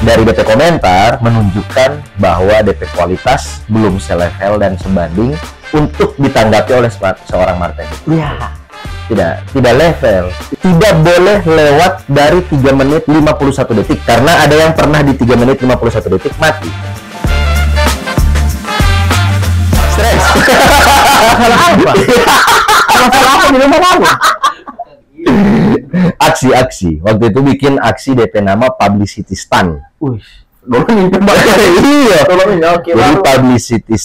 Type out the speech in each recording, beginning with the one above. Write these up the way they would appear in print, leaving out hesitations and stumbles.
dari DP komentar menunjukkan bahwa DP kualitas belum selevel dan sebanding untuk ditanggapi oleh seorang Martin. Iya. Tidak level. Tidak boleh lewat dari 3 menit 51 detik karena ada yang pernah di 3 menit 51 detik mati. Stres. Masalah apa? Masalah apa di rumah kamu? Aksi. Waktu itu bikin aksi DP nama publicity stunt. Wih, dulu Iya. Oke, Jadi baru. publicity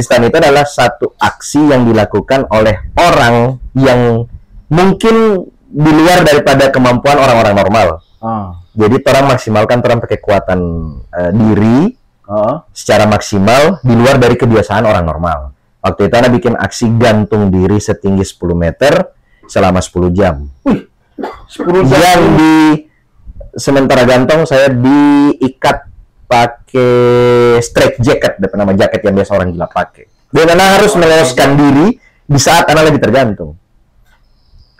stunt itu adalah satu aksi yang dilakukan oleh orang yang mungkin di luar daripada kemampuan orang-orang normal. Jadi orang maksimalkan orang pakai kekuatan diri secara maksimal di luar dari kebiasaan orang normal. Waktu itu Ana bikin aksi gantung diri setinggi 10 meter selama 10 jam. Wih, 10 jam. Yang di sementara gantung saya diikat pakai straight jacket, nama jaket yang biasa orang gila pakai. Dan Ana harus meloloskan diri di saat Ana lagi tergantung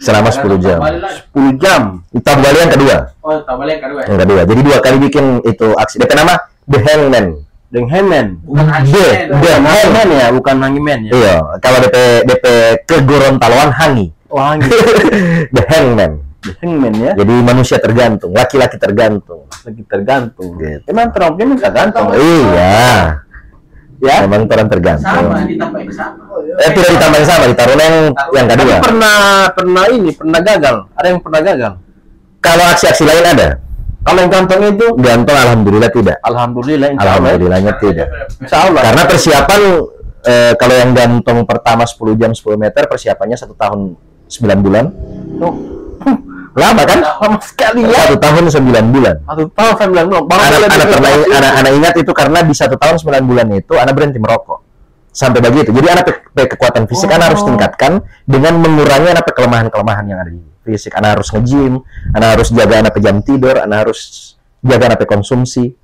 selama 10 jam. 10 jam. Tambah yang kedua. Oh, tambah yang kedua. Yang kedua. Jadi 2 kali bikin itu aksi. DP nama The Hangman. The Hangman. Bukan The Hangman ya, bukan Hangman ya. Iya, kalau DP ke Gorontaloan Hangi. Wah, The Hangman. The Hangman ya. Jadi manusia tergantung, laki-laki tergantung. Lagi tergantung. Gitu. Emang Trumpnya minta gantung. Iya. Ya. Memang orang tergantung. Sama, ditambahin sama. Tidak ditambahin sama, ditaruh yang Tapi kedua. pernah gagal. Ada yang pernah gagal. Kalau aksi-aksi lain ada. Kalau yang gantung itu, Gantung alhamdulillah tidak. alhamdulillah, insya Allah. Alhamdulillahnya tidak. Insya Allah. Karena persiapan kalau yang gantung pertama 10 jam 10 meter persiapannya 1 tahun 9 bulan. Tuh. Lama kan? Lama sekali ya. 1 tahun 9 bulan. 1 tahun 9 bulan. Anak ingat itu karena di 1 tahun 9 bulan itu anak berhenti merokok. Sampai begitu. Jadi anak kekuatan fisik anak harus tingkatkan dengan mengurangi anak kelemahan-kelemahan yang ada di fisik. Anak harus nge-gym, anak harus jaga anak jam tidur, anak harus jaga anak konsumsi.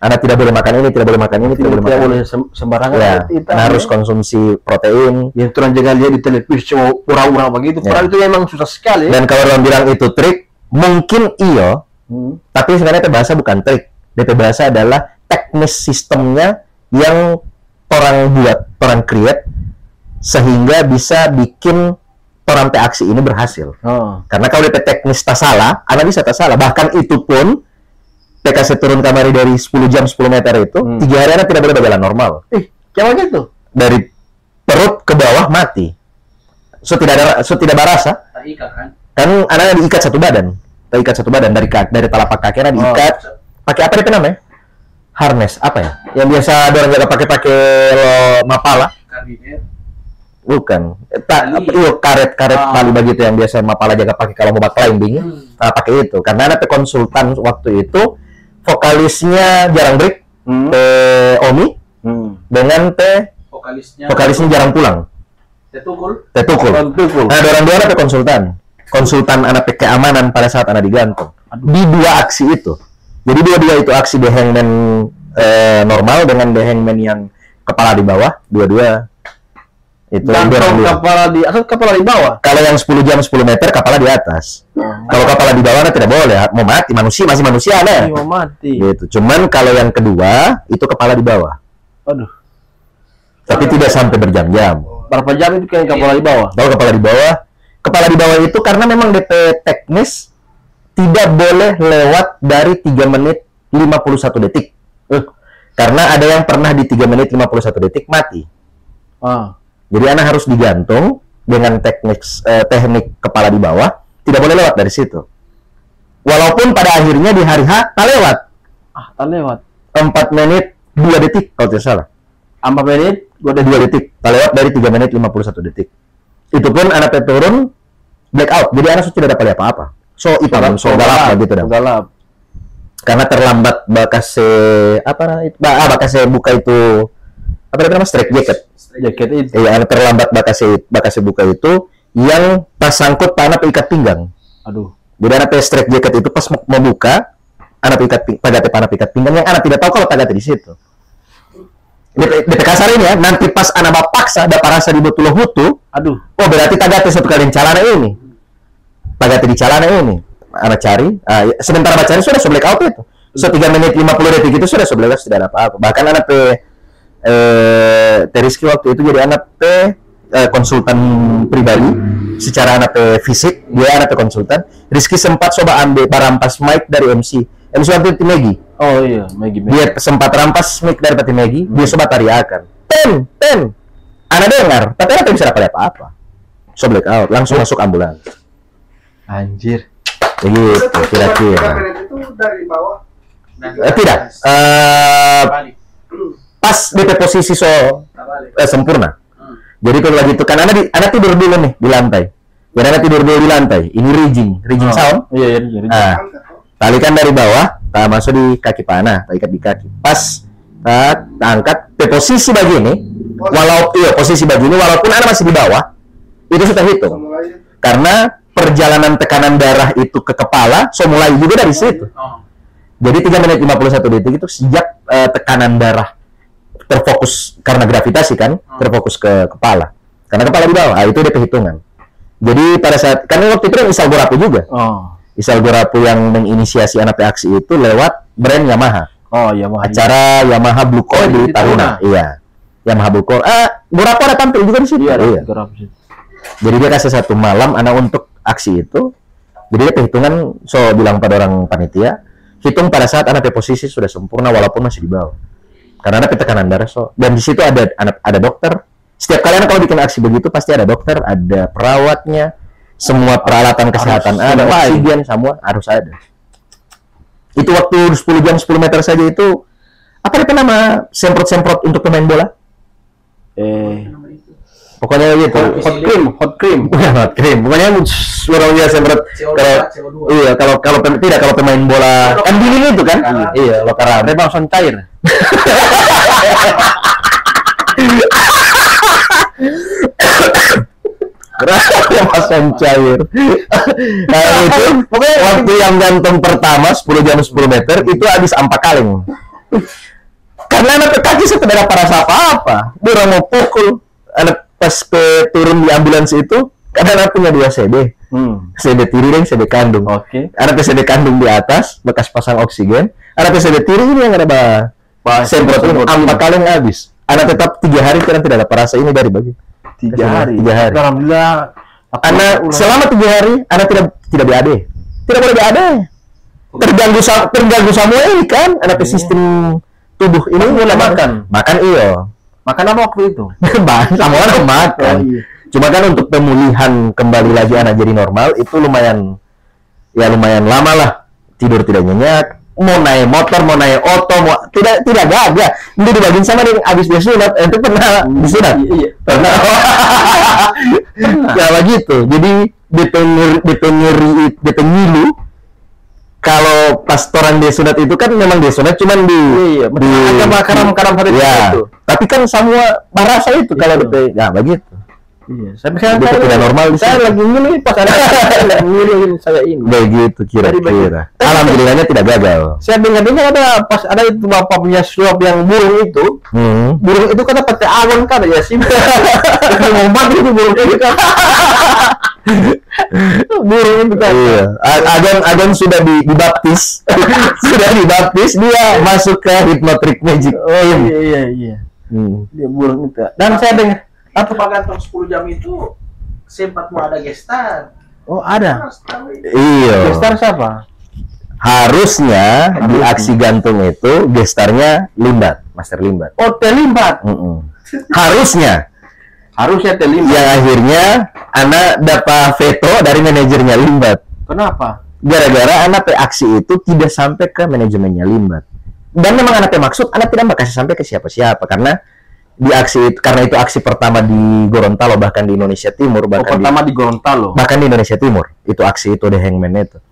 Anak tidak boleh makan ini, tidak boleh makan ini, tidak boleh sembarangan. Ya, anak harus konsumsi protein. Yang turun jaga lihat di televisi cuma pura-pura begitu. Ya. Padahal itu memang susah sekali. Dan kalau orang bilang itu trik, mungkin iya. Tapi sebenarnya itu bahasa bukan trik. DP bahasa adalah teknis sistemnya yang orang buat, orang create sehingga bisa bikin orang aksi ini berhasil. Karena kalau DP teknis tak salah, anak bisa tak salah. Bahkan itu pun PKC turun kamari dari 10 jam 10 meter itu 3 hari anak tidak boleh berjalan normal. Coba gitu. Dari perut ke bawah mati. So tidak berasa. Tak ikat kan? Kan anaknya diikat satu badan. Diikat satu badan dari telapak kakinya diikat. Pakai apa itu namanya? Harness apa ya? Yang biasa orang jaga pakai lo mapala. Karbinet. Bukan. Karet tali begitu yang biasa mapala jaga pakai kalau mau climbing. Nah, pakai itu. Karena ada konsultan waktu itu vokalisnya jarang break. Omi dengan vokalisnya jarang pulang. Tetukul. Nah, ada orang dua ada konsultan anak keamanan pada saat anak digantung. Di 2 aksi itu. Jadi dua itu aksi The Hangman normal dengan The Hangman yang kepala di bawah, dua itu gantung kepala di atas, kepala di bawah. Kalau yang 10 jam 10 meter kepala di atas. Kalau kepala di bawah tidak boleh, mau mati masih manusia lah. Mau mati. Gitu. Cuman kalau yang kedua itu kepala di bawah. Aduh. Tapi tidak sampai berjam-jam. Berapa jam itu kayak kepala di bawah? Kalau kepala di bawah itu karena memang DP teknis tidak boleh lewat dari 3 menit 51 detik. Karena ada yang pernah di 3 menit 51 detik mati. Jadi anak harus digantung dengan teknik kepala di bawah, tidak boleh lewat dari situ. Walaupun pada akhirnya di hari H tak lewat. Tak lewat. 4 menit 2 detik kalau tidak salah. 4 menit 2 detik. Tak lewat dari 3 menit 51 detik. Itu pun anak turun blackout. Jadi anak tidak dapat apa-apa. So galap gitu dah. Galap. Karena terlambat bakase buka itu namanya straight jacket. Jaket itu. Iya, anak terlambat bakase buka itu yang pas sangkut anak ikat pinggang. Aduh. Jadi anak straight jacket itu pas mau buka anak ikat pinggang yang anak tidak tahu kalau tagate di situ. DP kasar ini ya, nanti pas anak paksa ada rasa di betul hutu. Aduh. Oh berarti tagate satu kali celana ini. Tagate di celana ini. Anak cari, sementara cari sudah blackout itu. So 3 menit 50 detik itu sudah 11 tidak ada apa-apa. Bahkan anak Rizky waktu itu jadi anak konsultan pribadi secara anak fisik, dia anak konsultan. Rizky sempat coba ambil barampas mic dari MC waktu itu Megi. Oh iya, Megi. Dia sempat rampas mic dari Pati Megi, dia coba teriakan. Ten. Anak dengar, tapi anak bisa dapat apa-apa. So black out, langsung masuk ambulans. Anjir. Begitu kira-kira. Itu dari bawah. Tidak. Balik. Pas DP posisi Balik. sempurna. Jadi kalau lagi itu kan anak tidur dulu nih di lantai. Jadi anak tidur dulu di lantai. Ini rigging sound. Iya. Nah, talikan dari bawah, masuk di kaki panah, ikat di kaki. Pas angkat ke posisi begini, posisi begini walaupun anak masih di bawah, itu sudah hitung. Karena perjalanan tekanan darah itu ke kepala, mulai juga dari situ. Jadi 3 menit 51 detik itu sejak tekanan darah terfokus karena gravitasi kan, terfokus ke kepala. Karena kepala di bawah, itu dia perhitungan. Jadi pada saat, karena waktu itu kan Isal Gorapu juga. Isal Gorapu yang menginisiasi anak aksi itu lewat brand Yamaha. Yamaha. Acara Yamaha Blue Core di Taruna. Iya. Yamaha Blue Core. Gorapu ada tampil juga di situ. Iya. Jadi dia kasih 1 malam anak untuk aksi itu. Jadi dia perhitungan, bilang pada orang panitia, hitung pada saat anak posisi sudah sempurna walaupun masih di bawah. Karena ada tekanan darah dan di situ ada dokter. Setiap kali anak kalau bikin aksi begitu pasti ada dokter, ada perawatnya, semua peralatan kesehatan ada, oksigen semua harus ada. Itu waktu 10 jam 10 meter saja itu apa itu nama semprot untuk pemain bola? Pokoknya gitu. Hot cream. Bukan hot cream. Pokoknya orang dia semprot kalau pemain bola kan dingin itu kan? Iya, lokaran. Langsung cair. Langsung cair. Nah itu pokoknya waktu yang gantung pertama 10 jam 10 meter itu habis 4 kaleng. Karena anak kaki sudah ada rasa apa-apa. Dia orang mau pukul. Anak pas turun di ambulans itu karena anak punya 2 CB. CB tiri dan CB kandung. Anak CB kandung di atas bekas pasang oksigen. Anak CB tiri ini yang ada semprot 4 kaleng habis. Anak tetap 3 hari karena tidak ada perasa ini dari bagi. 3 hari. Alhamdulillah. Anak selama 3 hari anak tidak BAD. Tidak boleh BAD. Terganggu semua ini kan. Anak sistem tubuh ini mulai makan iyo. Makan apa waktu itu? Sama orang makan. Cuma kan untuk pemulihan kembali lagi anak jadi normal itu lumayan lama lah. Tidur tidak nyenyak. Mau naik motor, mau naik oto, tidak gagah. Ini dibagiin sama dia habis dia sunat. Itu pernah disunat? Iya. Pernah. Ya begitu. Jadi DP ngilu. Kalau pastoran dia sunat itu kan memang dia sunat cuman di karam itu. Tapi kan semua merasa itu kalau DP. Ya begitu. Iya, sampai sekarang saya tidak normal. Saya lagi ngilu pas ada ngilu saya ini. Begitu kira-kira. Alhamdulillahnya tidak gagal. Saya dengar ada pas ada itu bapak punya suap yang burung itu. Burung itu kata pakai awan kan ya sih. Mau mati itu burung itu kan. Burung itu kan. Iya. Agan sudah dibaptis. Sudah dibaptis dia masuk ke Hypnotrick Magic. Oh iya. Dia burung itu. Dan saya dengar atau gantung 10 jam itu sempat mau ada gestar. Oh ada. Iya. Gestar siapa? Harusnya di aksi gantung itu gestarnya Limbat, Master Limbat. Oh Limbat. Harusnya Limbat. Yang akhirnya anak dapat veto dari manajernya Limbat. Kenapa? Gara-gara anak aksi itu tidak sampai ke manajemennya Limbat. Dan memang anak maksud anak tidak kasih sampai ke siapa-siapa karena di aksi itu karena itu aksi pertama di Gorontalo bahkan di Indonesia Timur di Gorontalo bahkan di Indonesia Timur itu aksi itu The Hangman itu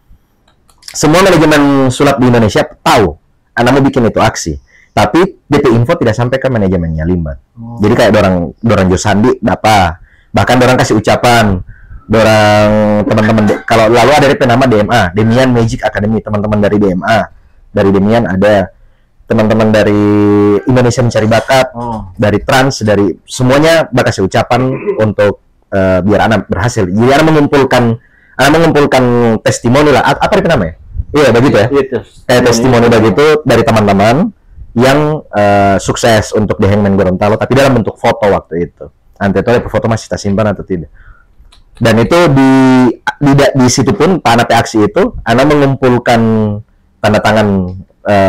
semua manajemen sulap di Indonesia tahu anak mau bikin itu aksi tapi DP info tidak sampai ke manajemennya Limbat. Jadi kayak dorang Josandi dapat bahkan dorang kasih ucapan dorang teman-teman kalau lalu ada DP nama DMA Demian Magic Academy teman-teman dari Demian ada teman-teman dari Indonesia Mencari Bakat, dari Trans, dari semuanya bakal kasih ucapan untuk biar anak berhasil. Jadi anak mengumpulkan testimoni lah. Apa itu namanya? Iya begitu ya. Itu. Kayak testimoni begitu dari teman-teman yang sukses untuk di Hangman Gorontalo, tapi dalam bentuk foto waktu itu. Nanti itu foto masih kita simpan atau tidak. Dan itu di situ pun Pak aksi itu, Ana mengumpulkan tanda tangan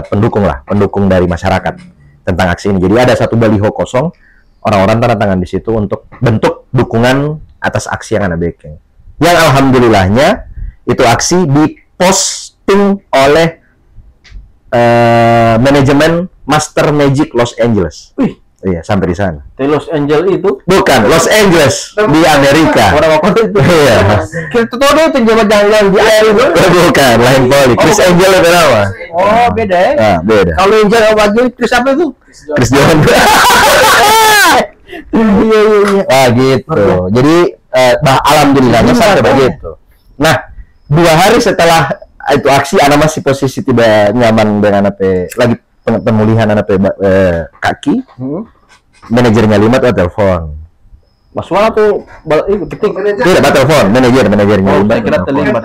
pendukung dari masyarakat tentang aksi ini. Jadi ada satu baliho kosong, orang-orang tanda tangan di situ untuk bentuk dukungan atas aksi yang Ana bikin. Yang alhamdulillahnya itu aksi diposting oleh manajemen Master Magic Los Angeles. Wih, iya sampai di sana. di Los Angeles itu? Bukan, Los Angeles di Amerika. Orang apa itu? Iya. Kita tahu dia itu jangan-jangan di air itu. Bukan, lain poli. Chris Angel itu nama. Oh, beda ya? Nah, beda. Kalau Angel lagi Chris apa itu? Chris John. Iya. Ah gitu. Jadi alhamdulillahnya sampai begitu. Nah, 2 hari setelah itu aksi, Ana masih posisi tidak nyaman dengan lagi pemulihan kaki. Manajernya Limat telepon. Mas Wala tuh ketik. Tidak, telepon manajernya Oh, Limat. saya kira terlibat.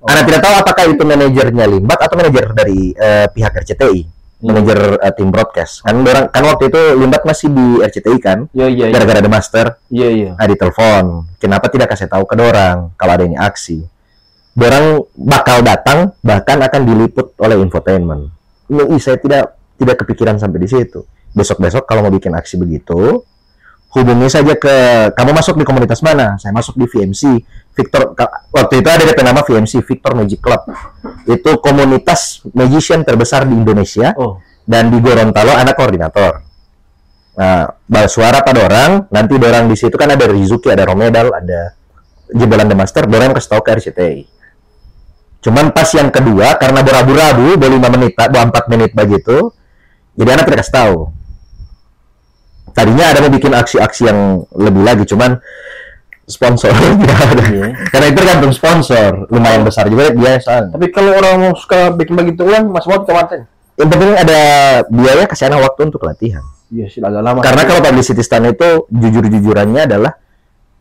Ana tidak tahu apakah itu manajernya Limbat atau manajer dari pihak RCTI, manajer tim broadcast. Kan waktu itu Limbat masih di RCTI kan? Iya. Gara-gara The Master. Iya. Nah, ditelepon. Kenapa tidak kasih tahu ke dorang kalau ada ini aksi? Dorang bakal datang, bahkan akan diliput oleh infotainment. Saya tidak kepikiran sampai di situ. Besok-besok kalau mau bikin aksi begitu, hubungi saja ke kamu masuk di komunitas mana? Saya masuk di VMC Victor. Waktu itu ada DP nama VMC Victor Magic Club. Itu komunitas magician terbesar di Indonesia. Oh. Dan di Gorontalo anak koordinator. Nah, suara pada orang, nanti dorang di situ kan ada Rizuki, ada Romedal, ada Jebolan The Master, dorang kasih tahu ke RCTI. Cuman pas yang kedua karena berabu-rabu, 5 menit, 4 menit begitu. Jadi anak tidak kasih tahu. Tadinya ada mau bikin aksi-aksi yang lebih lagi, cuman sponsor tidak ada. Karena itu tergantung sponsor, lumayan besar juga biasa. Tapi kalau orang mau suka bikin begitu ulang, Mas Wala kemarin. Yang penting ada biaya, kasih anak waktu untuk latihan. Iya sih, agak lama. Karena kalau publicity stand itu jujur-jujurannya adalah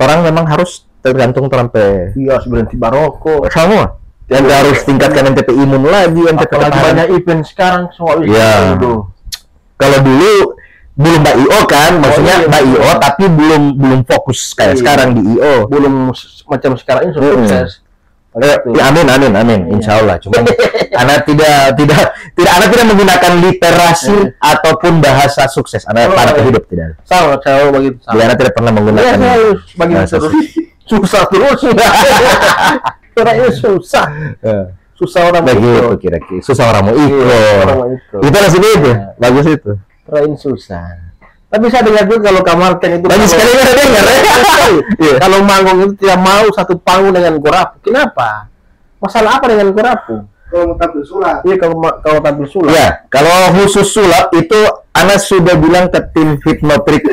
orang memang harus tergantung sampai iya berhenti baroko. semua. Yang harus tingkatkan NTP imun lagi, NTP Apalagi ketahanan. banyak event sekarang semua Iya. Kalau dulu belum Mbak IO kan, maksudnya iya, Mbak iya. IO tapi belum fokus kayak Iya. sekarang di IO. Belum macam sekarang ini sudah sukses. Ya, amin. Insya Allah. Cuma anak anak tidak menggunakan literasi ataupun bahasa sukses. Anak hidup tidak. Sama saya begitu. Jadi anak tidak pernah menggunakan. Iya, saya harus bagi bahasa terus. Susah terus. Orangnya susah. Susah orang Begitu kira-kira. Susah orang mau ikut. Itu langsung itu. Bagus itu. Orang susah. Tapi saya dengar juga kalau Kamarten itu Bagus sekali ada dengar. Iya. kalau manggung itu tidak mau satu panggung dengan Gorapu. Kenapa? Masalah apa dengan Gorapu? Kalau mau tampil sulap. Iya kalau tampil sulap. Ya, kalau khusus sulap itu Ana sudah bilang ke tim Hypnotrick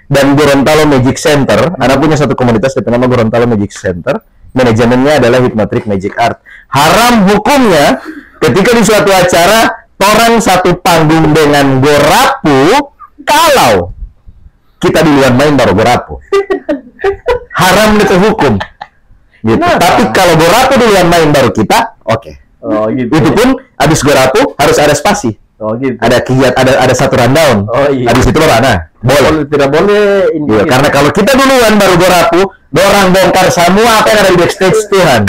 dan Gorontalo Magic Center. Ana punya satu komunitas bernama Gorontalo Magic Center. Manajemennya adalah Hypnotrick Magic Art. Haram hukumnya ketika di suatu acara orang satu panggung dengan Gorapu kalau kita duluan main baru Gorapu. Haram itu hukum. Gitu. Kenapa? Tapi kalau Gorapu duluan main baru kita, oke. Oh gitu. Itu pun habis Gorapu harus ada spasi. Oh gitu. Ada ada satu rundown. Oh, iya. Habis itu baru Ana. Boleh. Tidak boleh ini. Iya, karena kalau kita duluan baru Gorapu, dorang bongkar semua apa yang ada di backstage Tuhan.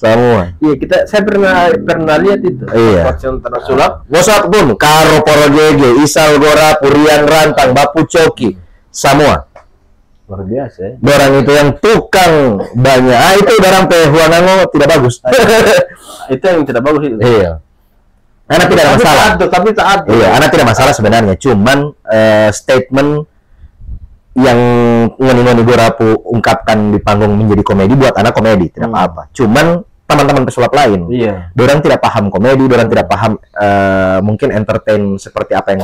Semua. Iya, saya pernah lihat itu. Iya. Konser sulap. WhatsApp pun Karo Porogege, Isal Gorapu, Rian Rantang, Bapu Coki, semua. Luar biasa ya. Dorang itu yang tukang banyak. Itu dorang teh Huangango tidak bagus. Itu yang tidak bagus itu. Iya. Anak tidak ada masalah. Tapi taat. Iya, anak tidak masalah sebenarnya. Cuman statement yang ngoni-ngoni Gorapu ungkapkan di panggung menjadi komedi buat anak komedi tidak apa-apa. Cuman teman-teman pesulap lain, Iya. dorang tidak paham komedi, dorang tidak paham mungkin entertain seperti apa yang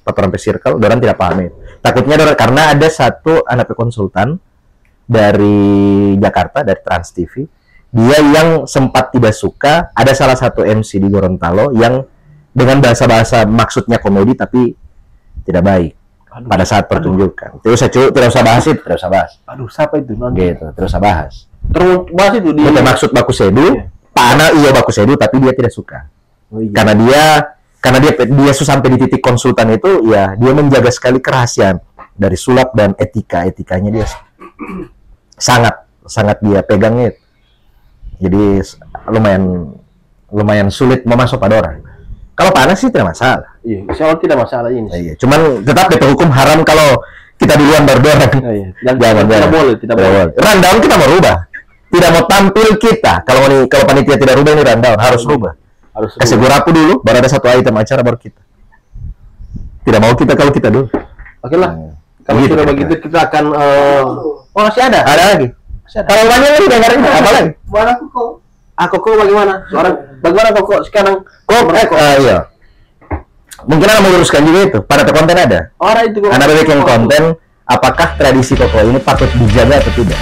Patoran Circle, dorang tidak paham itu. Takutnya dorang karena ada satu anak konsultan dari Jakarta dari Trans TV, dia yang sempat tidak suka ada salah satu MC di Gorontalo yang dengan bahasa-bahasa maksudnya komedi tapi tidak baik pada saat pertunjukan. Tidak usah bahas itu, tidak usah bahas. Aduh, siapa itu? Nanti. Gitu, tidak usah bahas. Terus bahas itu di. Itu maksud baku sedu, Pak Ana iya bagus edu tapi dia tidak suka. Oh, iya. Karena dia sampai di titik konsultan itu ya dia menjaga sekali kerahasiaan dari sulap dan etikanya dia sangat dia pegangnya. Jadi lumayan sulit memasuk pada orang. Kalau Pak Ana sih tidak masalah. Iya, insya Allah tidak masalah ini. Iya, cuman tetap DP hukum haram kalau kita duluan berdorong. Iya. Dan tidak boleh. Rundown kita mau rubah. Tidak mau tampil kita. Kalau panitia tidak rubah ini rundown harus rubah. Kasih gurapu dulu, baru ada satu item acara baru kita. Tidak mau kita kalau kita dulu. Oke lah. Kalau Gitu, sudah kira-kira. begitu kita akan masih ada. Ada lagi. Masih ada. Kalau banyak lagi dengerin apa lagi? Mana kok? Kok bagaimana? Bagaimana kok sekarang? Iya. Mungkin Anda meluruskan juga itu. Pada konten ada. Orang itu kok. Anda bikin konten, apakah tradisi koko ini patut dijaga atau tidak?